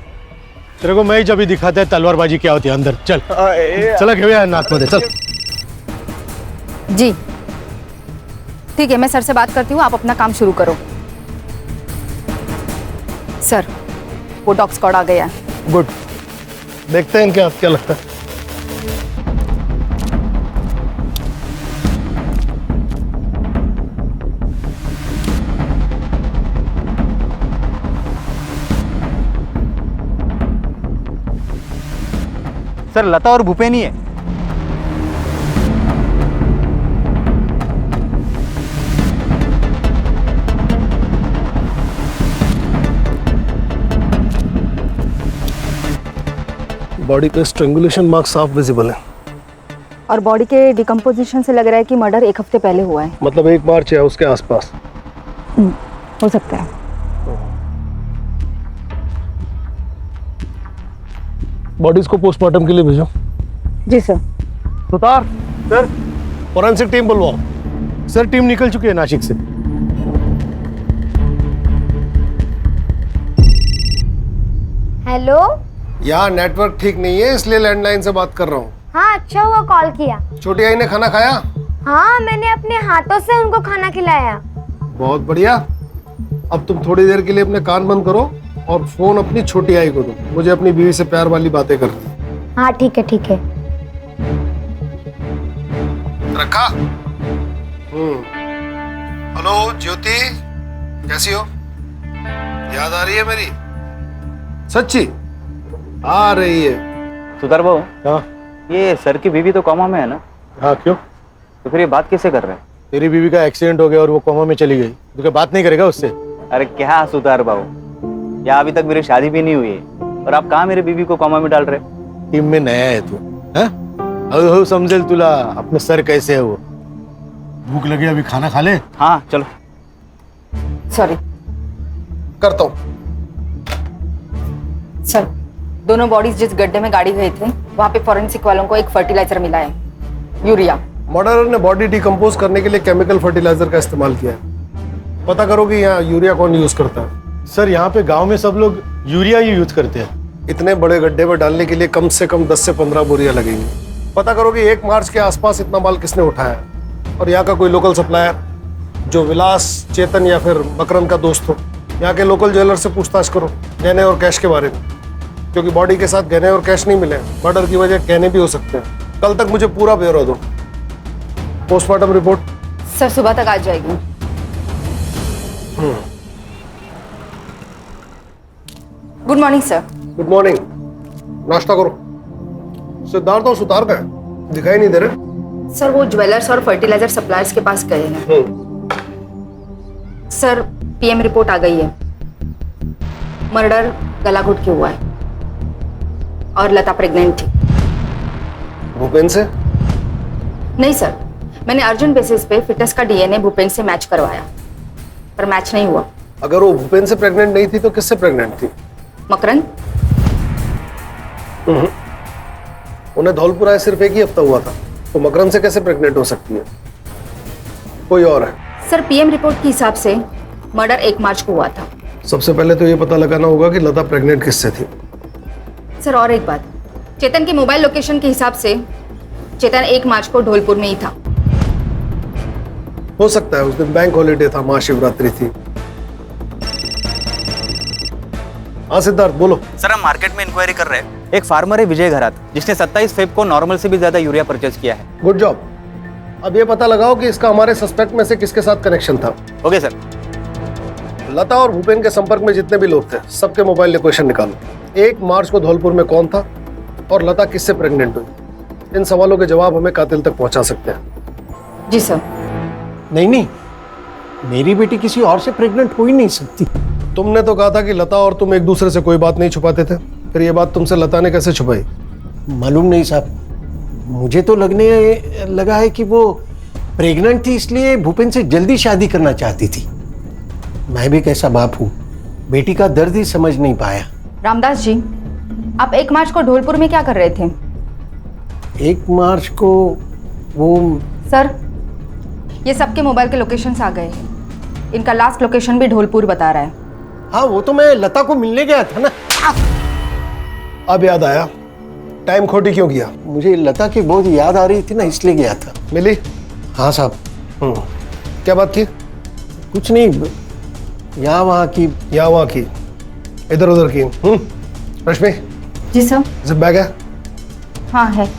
C: तेरे को मैं ही जब ही दिखाता है तलवारबाजी क्या होती है अंदर। चल चला घेऊया नाथ मध्ये, चल।
N: जी ठीक है, मैं सर से बात करती हूँ, आप अपना काम शुरू करो। सर वो डॉग स्क्वाड आ गया है।
M: गुड, देखते हैं इनके हाथ क्या लगता है।
L: सर लता और भूपेन ही है।
M: बॉडी पे स्ट्रेंगुलेशन मार्क साफ विजिबल है।
N: और बॉडी के डिकम्पोजिशन से लग रहा है कि मर्डर 1 हफ्ते पहले हुआ है।
M: मतलब 1 मार्च है उसके आसपास।
N: हो सकता है।
M: बॉडीज को पोस्टमार्टम के लिए भेजो।
N: जी sir.
M: Sutar sir, forensic team बुलवाओ।
C: सर टीम निकल चुकी है नासिक से।
O: हेलो,
M: यहाँ नेटवर्क ठीक नहीं है इसलिए लैंडलाइन से बात कर रहा हूँ।
O: हाँ अच्छा हुआ कॉल किया।
M: छोटी आई ने खाना खाया?
O: हाँ मैंने अपने हाथों से उनको खाना खिलाया।
M: बहुत बढ़िया। अब तुम थोड़ी देर के लिए अपने कान बंद करो और फोन अपनी छोटी आई को दो, मुझे अपनी बीवी से प्यार वाली बातें करनी।
O: हाँ ठीक है ठीक है।
M: रखा? हेलो ज्योति, कैसी हो? याद आ रही है मेरी? सच्ची आ रही है।
L: सुतार बाबू,
C: हाँ
L: ये सर की बीवी तो कोमा में है ना?
C: हाँ क्यों?
L: तो फिर ये बात कैसे कर रहे हैं?
C: तेरी बीवी का एक्सीडेंट हो गया और वो कोमा में चली गई, तो क्या बात नहीं करेगा उससे?
L: अरे क्या सुतार बाबू, या अभी तक मेरी शादी भी नहीं हुई है और आप कहाँ मेरी बीवी को कोमा में डाल रहे?
C: टीम में नया है तू, हाँ? हळूहळू समजेल तुला अपने सर कैसे है वो. भूख लगी अभी खाना खा ले.
L: हाँ चलो.
N: सॉरी
M: करता हूँ.
N: सर, दोनों बॉडीज जिस गड्ढे में गाड़ी गए थे वहाँ पे फॉरेंसिक वालों को एक फर्टिलाइजर मिला है, यूरिया.
M: मर्डरर ने बॉडी डिकम्पोज करने के लिए केमिकल फर्टिलाइजर का इस्तेमाल किया है. पता करो कि यहाँ यूरिया कौन यूज करता है.
C: सर यहाँ पे गांव में सब लोग यूरिया ही यूज करते हैं.
M: इतने बड़े गड्ढे में डालने के लिए कम से कम 10 से 15 बोरियां लगेंगी. पता करो कि 1 मार्च के आसपास इतना माल किसने उठाया है, और यहाँ का कोई लोकल सप्लायर जो विलास, चेतन या फिर मकरंद का दोस्त हो. यहाँ के लोकल ज्वेलर से पूछताछ करो गहने और कैश के बारे में, क्योंकि बॉडी के साथ गहने और कैश नहीं मिले. मर्डर की वजह गहने भी हो सकते हैं. कल तक मुझे पूरा ब्यौरा दो. पोस्टमार्टम रिपोर्ट
N: सर सुबह तक आ जाएगी. Good morning sir.
M: Good morning. नाश्ता करो. सिद्धार्थ और सुतार का है, दिखाई नहीं दे रहे.
N: सर वो ज्वेलर्स और फर्टिलाइजर सप्लायर्स के पास गए हैं. सर पीएम रिपोर्ट आ गई है. मर्डर गला घुट के हुआ है और लता प्रेग्नेंट थी.
M: भूपेन से?
N: नहीं सर, मैंने अर्जेंट बेसिस पे फिटनेस का डीएनए भूपेन से मैच करवाया, पर मैच नहीं हुआ.
M: अगर वो भूपेन से प्रेग्नेंट नहीं थी तो किससे प्रेग्नेंट थी?
N: मकरंद.
M: उन्हें धौलपुर आए सिर्फ 1 ही हफ्ता हुआ था, तो मकरंद से कैसे प्रेग्नेंट हो सकती है? कोई और है?
N: सर पीएम रिपोर्ट के हिसाब से मर्डर 1 मार्च को हुआ था.
M: सबसे पहले तो ये पता लगाना होगा कि लता प्रेग्नेंट किससे थी.
N: सर और एक बात, चेतन के मोबाइल लोकेशन के हिसाब से चेतन 1 मार्च को धौलपुर में ही था.
M: हो सकता है उस दिन बैंक हॉलीडे था, महाशिवरात्रि थी. हाँ सिद्धार्थ बोलो.
L: सर हम मार्केट में इंक्वायरी कर रहे हैं. एक फार्मर है विजय घरात, जिसने 27 फेब को नॉर्मल से भी ज्यादा यूरिया परचेज किया है.
M: Good job. अब ये पता लगाओ कि इसका हमारे सस्पेक्ट में से किसके साथ कनेक्शन था.
L: Okay sir.
M: लता और भूपेन के संपर्क में जितने भी लोग थे सबके मोबाइल लोकेशन निकालो. 1 मार्च को धौलपुर में कौन था और लता किससे प्रेग्नेंट हुई? इन सवालों के जवाब हमें कातिल तक पहुंचा सकते हैं.
N: जी सर.
C: नहीं, मेरी बेटी किसी और से प्रेग्नेंट हो ही नहीं सकती.
M: तुमने तो कहा था कि लता और तुम एक दूसरे से कोई बात नहीं छुपाते थे, फिर ये बात तुमसे लता ने कैसे छुपाई?
C: मालूम नहीं साहब, मुझे तो लगने लगा है कि वो प्रेग्नेंट थी इसलिए भूपेन से जल्दी शादी करना चाहती थी. मैं भी कैसा बाप हूँ, बेटी का दर्द ही समझ नहीं पाया.
N: रामदास जी, आप 1 मार्च को धौलपुर में क्या कर रहे थे?
C: 1 मार्च को वो...
N: सर ये सबके मोबाइल के लोकेशंस आ गए हैं. इनका लास्ट लोकेशन भी धौलपुर बता रहा है.
C: हाँ वो तो मैं लता को मिलने गया था ना.
M: अब याद आया, टाइम खोटी क्यों किया?
C: मुझे लता की बहुत याद आ रही थी ना, इसलिए गया था.
M: मिली?
C: हाँ साहब.
M: क्या बात की?
C: कुछ नहीं, यहाँ वहाँ की.
M: यहाँ वहाँ की, इधर उधर की. रश्मि.
N: जी सर.
M: जिप बैग है?
N: हाँ है.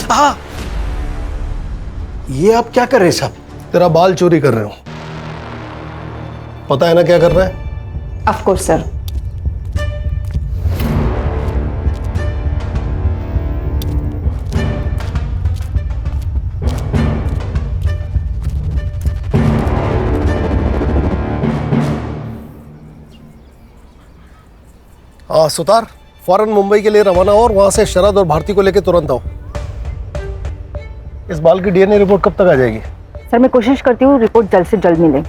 C: हाँ, ये आप क्या कर रहे हैं साहब?
M: तेरा बाल चोरी कर रहे हो. पता है ना क्या कर रहा है?
N: Of course sir.
M: हाँ सुतार, फौरन मुंबई के लिए रवाना हो और वहां से शरद और भारती को लेकर तुरंत आओ. इस बाल की डीएनए रिपोर्ट कब तक आ जाएगी?
N: सर मैं कोशिश करती हूँ रिपोर्ट जल्द से जल्द मिले.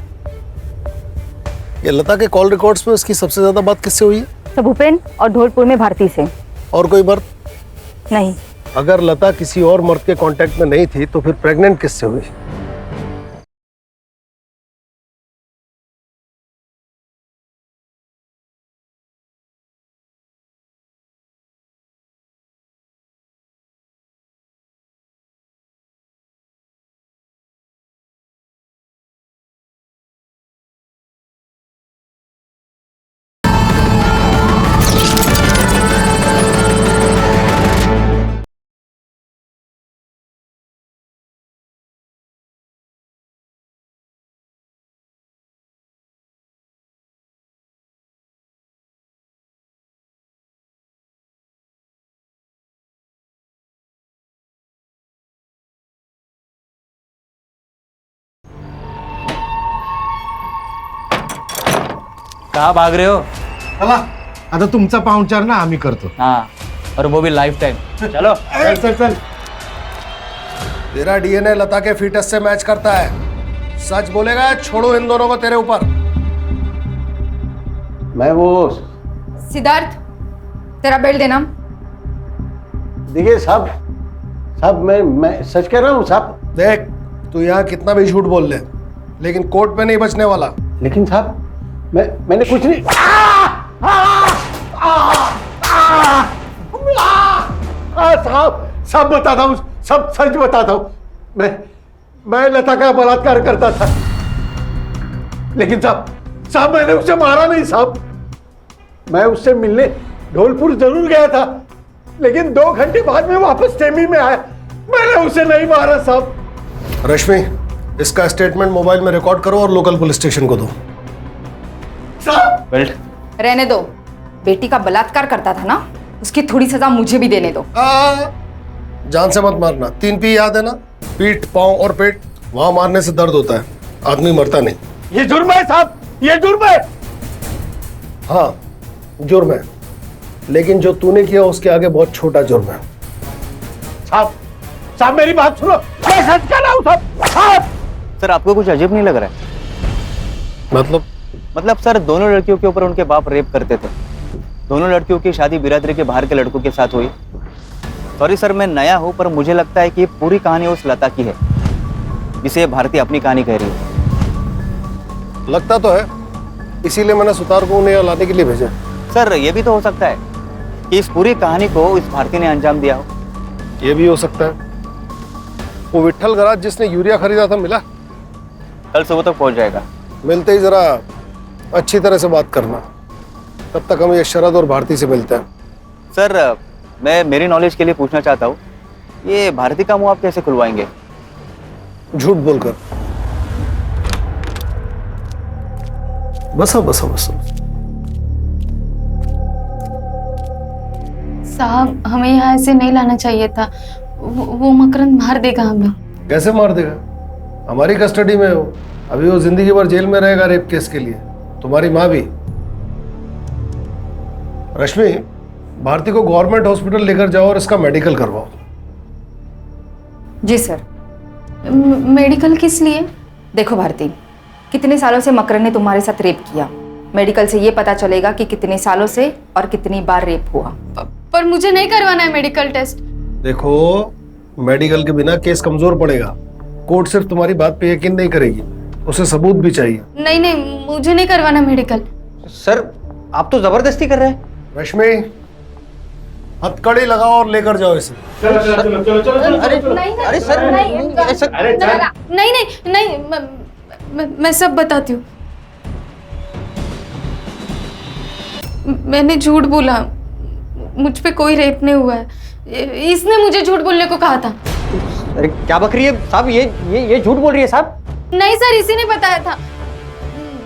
M: ये लता के कॉल रिकॉर्ड्स में उसकी सबसे ज्यादा बात किससे हुई है?
N: सर भूपेन और धौलपुर में भारती से.
M: और कोई मर्द?
N: नहीं.
M: अगर लता किसी और मर्द के कांटेक्ट में नहीं थी तो फिर प्रेग्नेंट किससे हुई?
J: कहाँ भाग रहे हो?
M: चला आता तुमचा पाहुणचार ना आम्ही करतो.
L: हाँ, और वो भी लाइफ टाइम. चलो.
M: चल चल चल. तेरा डीएनए लता के फीटस से मैच करता है. सच बोलेगा, छोड़ो इन दोनों को तेरे ऊपर.
C: मैं वो
N: सिद्धार्थ, तेरा बेल्ट देना.
C: देखिए साहब मैं सच कह रहा हूँ साहब.
M: देख, तू यहाँ कितना भी झूठ बोल ले, लेकिन कोर्ट में नहीं बचने वाला.
C: लेकिन साहब मैंने कुछ नहीं. साहब बताता हूँ, सब सच बताता हूँ. मैं लता का बलात्कार करता था, लेकिन साहब मैंने उसे मारा नहीं साहब. मैं उससे मिलने ढोलपुर जरूर गया था, लेकिन 2 घंटे बाद में वापस टेमी में आया. मैंने उसे नहीं मारा साहब.
M: रश्मि, इसका स्टेटमेंट मोबाइल में रिकॉर्ड करो और लोकल पुलिस स्टेशन को दो.
C: साहब
L: बेल्ट.
N: रहने दो. बेटी का बलात्कार करता था ना, उसकी थोड़ी सजा मुझे भी देने दो.
M: जान से मत मारना. 3 P याद है ना? पीठ, पांव और पेट. वहां मारने से दर्द होता है, आदमी मरता नहीं.
C: ये जुर्म है साहब, ये जुर्म है.
M: हाँ, जुर्म है, लेकिन जो तूने किया उसके आगे बहुत छोटा जुर्म है.
C: साहब मेरी बात सुनो, मैं सच कह रहा हूँ साहब.
L: सर, आपको कुछ अजीब नहीं लग रहा है? मतलब सर, दोनों लड़कियों के ऊपर उनके बाप रेप करते थे. दोनों लड़कियों की शादी बिरादरी के बाहर के लड़कों के साथ हुई. सॉरी सर, मैं नया हूं, पर मुझे लगता है कि ये पूरी कहानी उस लता की है जिसे भारती अपनी कहानी कह रही है.
M: लगता तो है, इसीलिए मैंने सुतार को उन्हें लाने के लिए भेजा.
L: सर, ये भी तो हो सकता है कि इस पूरी कहानी को इस भारती ने अंजाम दिया हो.
M: ये भी हो सकता है. वो विट्ठल गराज जिसने यूरिया खरीदा था मिला?
L: कल सुबह तक पहुंच जाएगा.
M: मिलते ही जरा अच्छी तरह से बात करना, तब तक हम ये शरद और भारती से मिलते हैं.
L: सर, मैं मेरी नॉलेज के लिए पूछना चाहता हूँ, ये भारती का मुंह आप कैसे खुलवाएंगे?
M: झूठ बोलकर. बसा.
I: साहब, हमें यहाँ ऐसे नहीं लाना चाहिए था. वो मकरंद मार देगा हमें.
M: कैसे मार देगा? हमारी कस्टडी में हो. अभी वो जिंदगी भर जेल में रहेगा रेप केस के लिए. तुम्हारी माँ भी. रश्मि, भारती को गवर्नमेंट हॉस्पिटल लेकर जाओ और इसका मेडिकल करवाओ.
N: जी सर.
I: मेडिकल किस लिए?
N: देखो भारती, कितने सालों से मकरन ने तुम्हारे साथ रेप किया. मेडिकल से ये पता चलेगा कि कितने सालों से और कितनी बार रेप हुआ.
I: पर मुझे नहीं करवाना है मेडिकल टेस्ट.
M: देखो, मेडिकल के बिना केस कमजोर पड़ेगा. कोर्ट सिर्फ तुम्हारी बात पे यकीन नहीं करेगी, उसे सबूत भी चाहिए.
I: नहीं, मुझे नहीं करवाना मेडिकल.
L: सर, आप तो जबरदस्ती कर रहे हैं.
M: रश्मि, हथकड़ी लगाओ और लेकर जाओ इसे.
I: अरे सर, नहीं, मैं सब बताती हूँ. मैंने झूठ बोला, मुझ पे कोई रेप नहीं हुआ है. इसने मुझे झूठ बोलने को कहा था.
L: अरे क्या बक रही है साहब? ये झूठ बोल रही है साहब.
I: नहीं सर, इसी ने बताया था.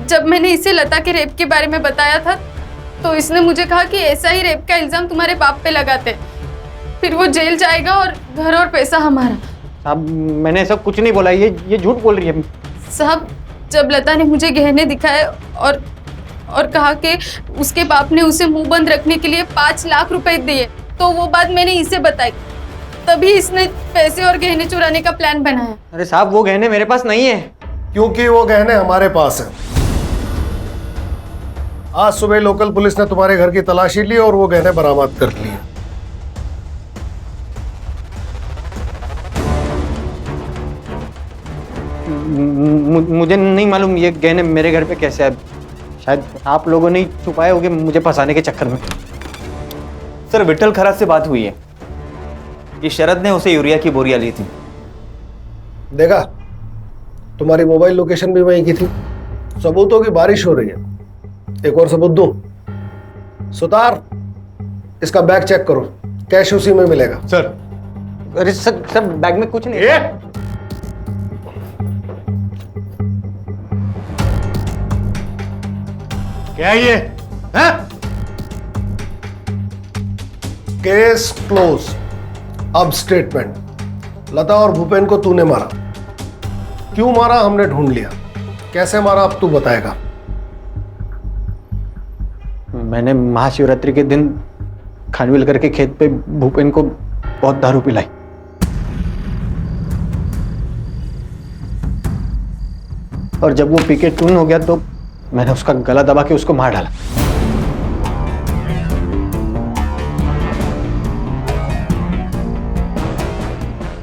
I: जब मैंने इसे लता के रेप के बारे में बताया था, तो इसने मुझे कहा कि ऐसा ही रेप का इल्जाम तुम्हारे बाप पे लगाते, फिर वो जेल जाएगा और घर और पैसा हमारा.
L: साहब, मैंने ऐसा कुछ नहीं बोला. ये झूठ बोल रही है.
I: साहब, जब लता ने मुझे गहने दिखाए और कहा कि उसके बाप ने उसे मुंह बंद रखने के लिए 5 लाख रुपए दिए, तो वो बात मैंने इसे बताई. तभी इसने पैसे और गहने चुराने का प्लान बनाया.
L: अरे साहब, वो गहने मेरे पास नहीं है.
M: क्योंकि वो गहने हमारे पास हैं. आज सुबह लोकल पुलिस ने तुम्हारे घर की तलाशी ली और वो गहने बरामद कर लिए.
L: मुझे नहीं मालूम ये गहने मेरे घर पे कैसे आए. शायद आप लोगों ने छुपाए होंगे मुझे फंसाने के चक्कर में. सर, विट्ठल खराज से बात हुई है कि शरद ने उसे यूरिया की बोरियां ली थी.
M: देखा, तुम्हारी मोबाइल लोकेशन भी वहीं की थी. सबूतों की बारिश हो रही है. एक और सबूत दूं? सुतार, इसका बैग चेक करो, कैश उसी में मिलेगा.
L: सर. अरे सर, बैग में कुछ नहीं है.
M: क्या ये है? Case close. अब स्टेटमेंट. लता और भूपेन को तूने मारा. क्यों मारा हमने ढूंढ लिया. कैसे मारा अब तू बताएगा.
B: मैंने महाशिवरात्रि के दिन खानविलकर के खेत पे भूपेन को बहुत दारू पिलाई। और जब वो पी के टून हो गया तो मैंने उसका गला दबा के उसको मार डाला।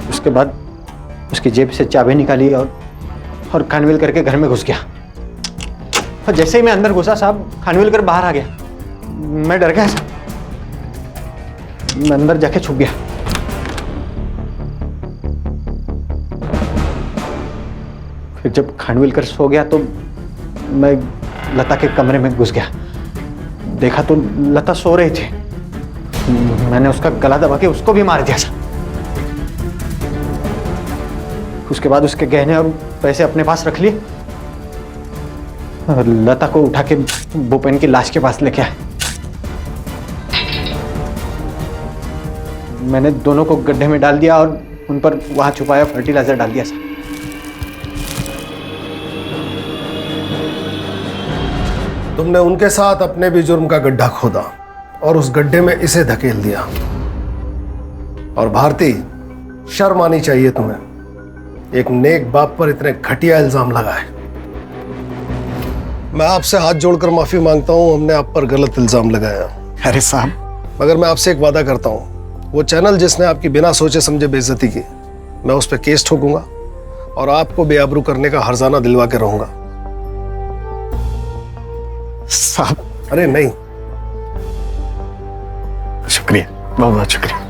B: उसके बाद उसकी जेब से चाबी निकाली और खानविलकर के घर में घुस गया। और जैसे ही मैं अंदर घुसा साहब, खानविलकर बाहर आ गया। मैं डर गया साहब, मैं अंदर जाके छुप गया। फिर जब खानविलकर सो गया तो मैं लता के कमरे में घुस गया। देखा तो लता सो रही थी। मैंने उसका गला दबा के उसको भी मार दिया साहब। उसके बाद उसके गहने और पैसे अपने पास रख लिए और लता को उठा के भूपेन की लाश के पास लेके आए। मैंने दोनों को गड्ढे में डाल दिया और उन पर वहां छुपाया फर्टिलाइजर डाल दिया साहब।
M: तुमने उनके साथ अपने भी जुर्म का गड्ढा खोदा और उस गड्ढे में इसे धकेल दिया। और भारती, शर्म आनी चाहिए तुम्हें, एक नेक बाप पर इतने घटिया इल्जाम लगाए। मैं आपसे हाथ जोड़कर माफी मांगता हूं, हमने आप पर गलत इल्जाम लगाया।
E: अरे साहब,
M: मगर मैं आपसे एक वादा करता हूं, वो चैनल जिसने आपकी बिना सोचे समझे बेइज्जती की, मैं उस पर केस ठोकूंगा और आपको बेआबरू करने का हर्जाना दिलवा के रहूंगा।
E: साहब,
M: अरे नहीं,
E: शुक्रिया, बहुत बहुत शुक्रिया।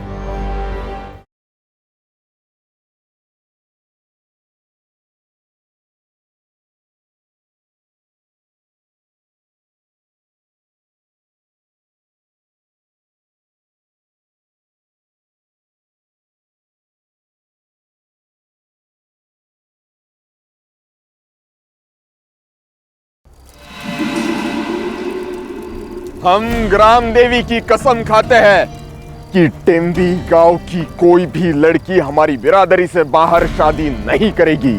A: हम ग्राम देवी की कसम खाते हैं कि टेम्बी गांव की कोई भी लड़की हमारी बिरादरी से बाहर शादी नहीं करेगी।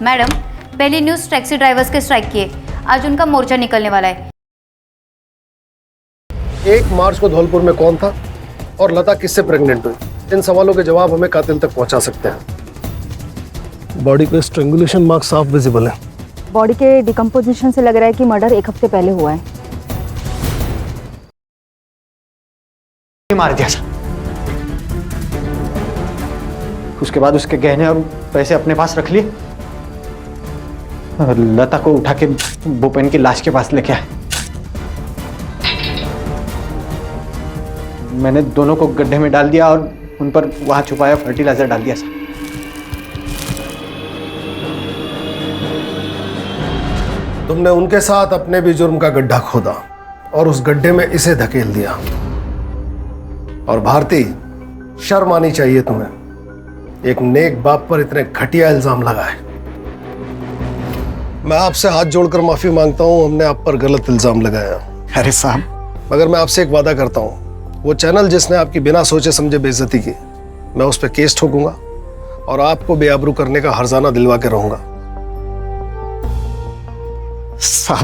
N: मैडम, पहली न्यूज़ टैक्सी ड्राइवर्स के स्ट्राइक की है। आज उनका मोर्चा निकलने वाला है।
M: 1 मार्च को धौलपुर में कौन था और लता किससे प्रेग्नेंट हुई? इन सवालों के जवाब हमें कातिल तक पहुंचा सकते हैं। बॉडी पे स्ट्रेंगुलेशन मार्क साफ विजिबल है।
N: बॉडी के डिकम्पोजिशन से लग रहा है कि मर्डर 1 हफ्ते पहले हुआ है।
B: मार दिया साहब। उसके बाद उसके गहने और पैसे अपने पास रख लिए और लता को उठा के भूपेन की लाश के पास लेके आए। मैंने दोनों को गड्ढे में डाल दिया और उन पर वहां छुपाया फर्टिलाइजर डाल दिया साहब।
M: तुमने उनके साथ अपने भी जुर्म का गड्ढा खोदा और उस गड्ढे में इसे धकेल दिया। और भारती, शर्म आनी चाहिए तुम्हें, एक नेक बाप पर इतने घटिया इल्जाम लगाए। मैं आपसे हाथ जोड़कर माफी मांगता हूं, हमने आप पर गलत इल्जाम लगाया।
E: अरे साहब,
M: मगर मैं आपसे एक वादा करता हूं, वो चैनल जिसने आपकी बिना सोचे समझे बेइज्जती की, मैं उस पर केस ठोकूंगा और आपको बेआबरू करने का हर्जाना दिलवा के रहूंगा।
E: साहब,